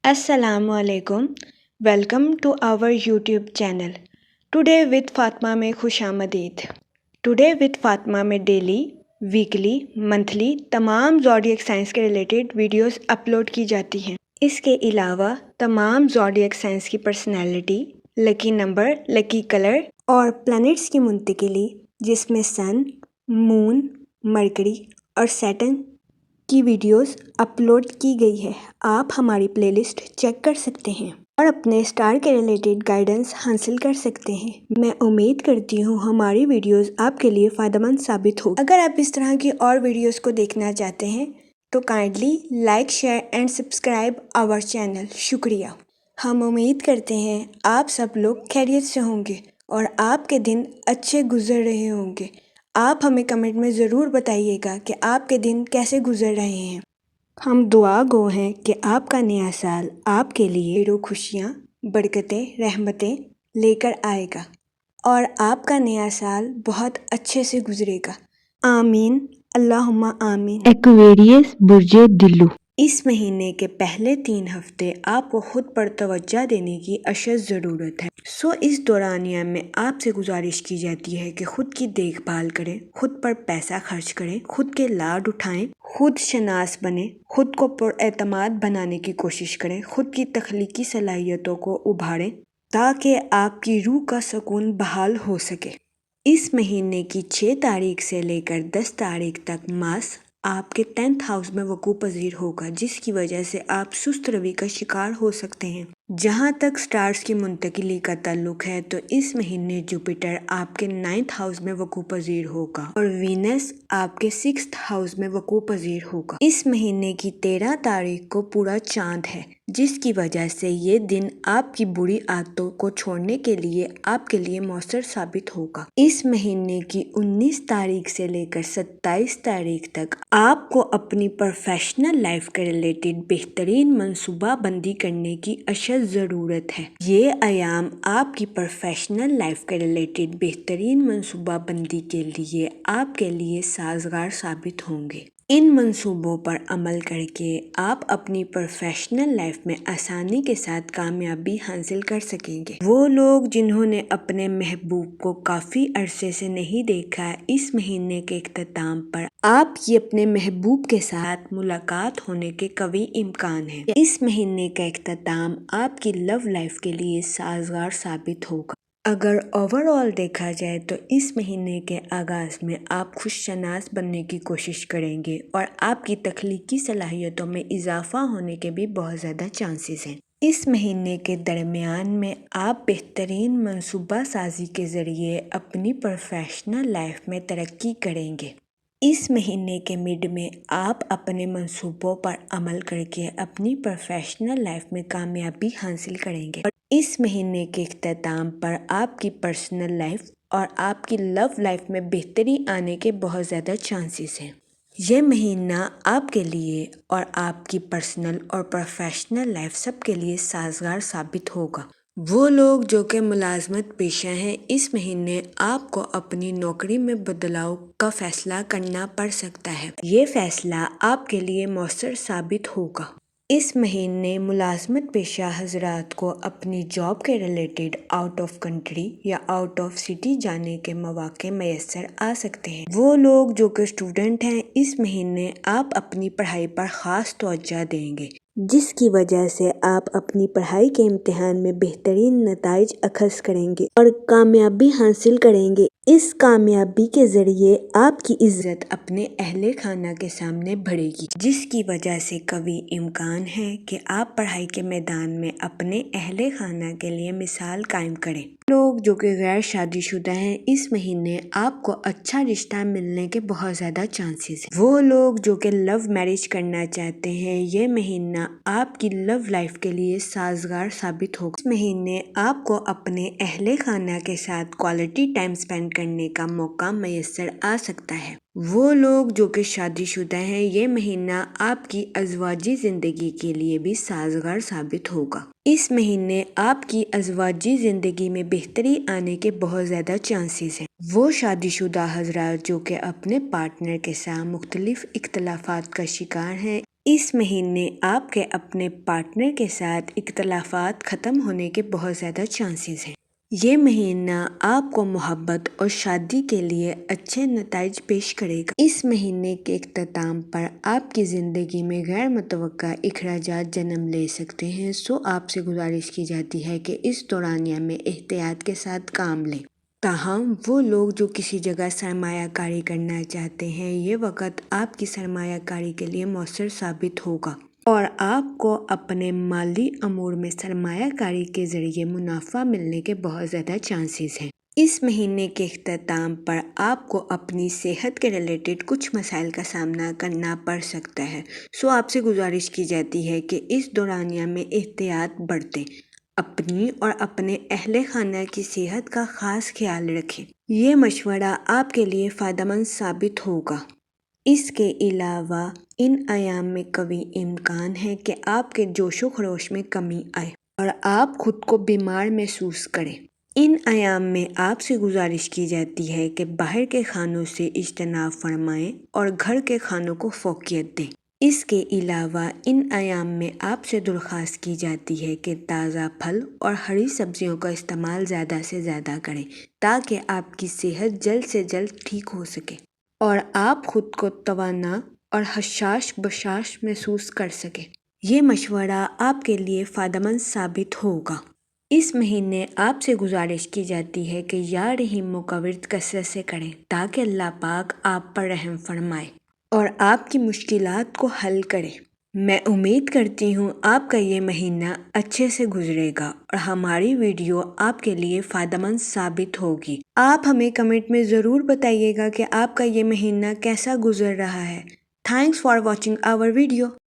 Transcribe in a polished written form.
السلام علیکم، welcome to our YouTube channel today with Fatima میں خوش آمدید۔ ٹوڈے وتھ فاطمہ میں ڈیلی، ویکلی، منتھلی تمام زوڈیک سائنس کے ریلیٹڈ ویڈیوز اپلوڈ کی جاتی ہیں۔ اس کے علاوہ تمام زوڈیک سائنس کی personality, lucky number, lucky colour اور پلانٹس کی منتقلی، جس میں سن، مون، مرکری اور سیٹرن کی ویڈیوز اپلوڈ کی گئی ہے۔ آپ ہماری پلے لسٹ چیک کر سکتے ہیں اور اپنے اسٹار کے ریلیٹڈ گائیڈنس حاصل کر سکتے ہیں۔ میں امید کرتی ہوں ہماری ویڈیوز آپ کے لیے فائدہ مند ثابت ہو۔ اگر آپ اس طرح کی اور ویڈیوز کو دیکھنا چاہتے ہیں تو kindly like, share and subscribe our channel. شکریہ۔ ہم امید کرتے ہیں آپ سب لوگ خیریت سے ہوں گے اور آپ کے دن اچھے گزر رہے ہوں گے۔ آپ ہمیں کمنٹ میں ضرور بتائیے گا کہ آپ کے دن کیسے گزر رہے ہیں۔ ہم دعا گو ہیں کہ آپ کا نیا سال آپ کے لیے خوشیاں، برکتیں، رحمتیں لے کر آئے گا اور آپ کا نیا سال بہت اچھے سے گزرے گا۔ آمین، اللہم آمین۔ ایکویریس برج دلو۔ اس مہینے کے پہلے 3 ہفتے آپ کو خود پر توجہ دینے کی اشد ضرورت ہے۔ اس دورانیہ میں آپ سے گزارش کی جاتی ہے کہ خود کی دیکھ بھال کریں، خود پر پیسہ خرچ کریں، خود کے لاڈ اٹھائیں، خود شناس بنیں، خود کو پر اعتماد بنانے کی کوشش کریں، خود کی تخلیقی صلاحیتوں کو ابھاریں تاکہ آپ کی روح کا سکون بحال ہو سکے۔ اس مہینے کی 6 تاریخ سے لے کر 10 تاریخ تک ماس آپ کے 10th ہاؤس میں وقوع پذیر ہوگا، جس کی وجہ سے آپ سست روی کا شکار ہو سکتے ہیں۔ جہاں تک سٹارز کی منتقلی کا تعلق ہے تو اس مہینے جوپیٹر آپ کے 9th ہاؤس میں وقوع پذیر ہوگا اور وینس آپ کے 6th ہاؤس میں وقوع پذیر ہوگا۔ اس مہینے کی 13 تاریخ کو پورا چاند ہے، جس کی وجہ سے یہ دن آپ کی بری عادتوں کو چھوڑنے کے لیے آپ کے لیے مؤثر ثابت ہوگا۔ اس مہینے کی 19 تاریخ سے لے کر 27 تاریخ تک آپ کو اپنی پروفیشنل لائف کے ریلیٹڈ بہترین منصوبہ بندی کرنے کی اشد ضرورت ہے۔ یہ ایام آپ کی پروفیشنل لائف کے ریلیٹڈ بہترین منصوبہ بندی کے لیے آپ کے لیے سازگار ثابت ہوں گے۔ ان منصوبوں پر عمل کر کے آپ اپنی پروفیشنل لائف میں آسانی کے ساتھ کامیابی حاصل کر سکیں گے۔ وہ لوگ جنہوں نے اپنے محبوب کو کافی عرصے سے نہیں دیکھا، اس مہینے کے اختتام پر آپ کی اپنے محبوب کے ساتھ ملاقات ہونے کے قوی امکان ہیں۔ اس مہینے کا اختتام آپ کی لو لائف کے لیے سازگار ثابت ہوگا۔ اگر اوور آل دیکھا جائے تو اس مہینے کے آغاز میں آپ خوش شناس بننے کی کوشش کریں گے اور آپ کی تخلیقی صلاحیتوں میں اضافہ ہونے کے بھی بہت زیادہ چانسز ہیں۔ اس مہینے کے درمیان میں آپ بہترین منصوبہ سازی کے ذریعے اپنی پروفیشنل لائف میں ترقی کریں گے۔ اس مہینے کے مڈ میں آپ اپنے منصوبوں پر عمل کر کے اپنی پروفیشنل لائف میں کامیابی حاصل کریں گے اور اس مہینے کے اختتام پر آپ کی پرسنل لائف اور آپ کی لو لائف میں بہتری آنے کے بہت زیادہ چانسز ہیں۔ یہ مہینہ آپ کے لیے اور آپ کی پرسنل اور پروفیشنل لائف سب کے لیے سازگار ثابت ہوگا۔ وہ لوگ جو کہ ملازمت پیشہ ہیں، اس مہینے آپ کو اپنی نوکری میں بدلاؤ کا فیصلہ کرنا پڑ سکتا ہے۔ یہ فیصلہ آپ کے لیے مؤثر ثابت ہوگا۔ اس مہینے ملازمت پیشہ حضرات کو اپنی جاب کے ریلیٹڈ آؤٹ آف کنٹری یا آؤٹ آف سٹی جانے کے مواقع میسر آ سکتے ہیں۔ وہ لوگ جو کہ اسٹوڈنٹ ہیں، اس مہینے آپ اپنی پڑھائی پر خاص توجہ دیں گے، جس کی وجہ سے آپ اپنی پڑھائی کے امتحان میں بہترین نتائج اخذ کریں گے اور کامیابی حاصل کریں گے۔ اس کامیابی کے ذریعے آپ کی عزت اپنے اہل خانہ کے سامنے بڑھے گی، جس کی وجہ سے قوی امکان ہے کہ آپ پڑھائی کے میدان میں اپنے اہل خانہ کے لیے مثال قائم کریں۔ لوگ جو کہ غیر شادی شدہ ہیں، اس مہینے آپ کو اچھا رشتہ ملنے کے بہت زیادہ چانسز ہیں۔ وہ لوگ جو کہ لو میرج کرنا چاہتے ہیں، یہ مہینہ آپ کی لو لائف کے لیے سازگار ثابت ہوگا۔ اس مہینے آپ کو اپنے اہل خانہ کے ساتھ کوالٹی ٹائم سپینڈ کرنے کا موقع میسر آ سکتا ہے۔ وہ لوگ جو کہ شادی شدہ ہیں، یہ مہینہ آپ کی ازواجی زندگی کے لیے بھی سازگار ثابت ہوگا۔ اس مہینے آپ کی ازواجی زندگی میں بہتری آنے کے بہت زیادہ چانسز ہیں۔ وہ شادی شدہ حضرات جو کہ اپنے پارٹنر کے ساتھ مختلف اختلافات کا شکار ہیں، اس مہینے آپ کے اپنے پارٹنر کے ساتھ اختلافات ختم ہونے کے بہت زیادہ چانسز ہیں۔ یہ مہینہ آپ کو محبت اور شادی کے لیے اچھے نتائج پیش کرے گا۔ اس مہینے کے اختتام پر آپ کی زندگی میں غیر متوقع اخراجات جنم لے سکتے ہیں، سو آپ سے گزارش کی جاتی ہے کہ اس دورانیہ میں احتیاط کے ساتھ کام لیں۔ تاہم وہ لوگ جو کسی جگہ سرمایہ کاری کرنا چاہتے ہیں، یہ وقت آپ کی سرمایہ کاری کے لیے مؤثر ثابت ہوگا اور آپ کو اپنے مالی امور میں سرمایہ کاری کے ذریعے منافع ملنے کے بہت زیادہ چانسز ہیں۔ اس مہینے کے اختتام پر آپ کو اپنی صحت کے ریلیٹڈ کچھ مسائل کا سامنا کرنا پڑ سکتا ہے، سو آپ سے گزارش کی جاتی ہے کہ اس دورانیہ میں احتیاط برتیں، اپنی اور اپنے اہل خانہ کی صحت کا خاص خیال رکھیں۔ یہ مشورہ آپ کے لیے فائدہ مند ثابت ہوگا۔ اس کے علاوہ ان ایام میں قوی امکان ہے کہ آپ کے جوش و خروش میں کمی آئے اور آپ خود کو بیمار محسوس کریں۔ ان ایام میں آپ سے گزارش کی جاتی ہے کہ باہر کے کھانوں سے اجتناب فرمائیں اور گھر کے کھانوں کو فوقیت دیں۔ اس کے علاوہ ان ایام میں آپ سے درخواست کی جاتی ہے کہ تازہ پھل اور ہری سبزیوں کا استعمال زیادہ سے زیادہ کریں تاکہ آپ کی صحت جلد سے جلد ٹھیک ہو سکے اور آپ خود کو توانا اور حشاش بشاش محسوس کر سکیں۔ یہ مشورہ آپ کے لیے فائدہ مند ثابت ہوگا۔ اس مہینے آپ سے گزارش کی جاتی ہے کہ یا رحیم کا ورد کثرت سے کریں تاکہ اللہ پاک آپ پر رحم فرمائے اور آپ کی مشکلات کو حل کرے۔ میں امید کرتی ہوں آپ کا یہ مہینہ اچھے سے گزرے گا اور ہماری ویڈیو آپ کے لیے فائدہ مند ثابت ہوگی۔ آپ ہمیں کمنٹ میں ضرور بتائیے گا کہ آپ کا یہ مہینہ کیسا گزر رہا ہے۔ Thanks for watching our video.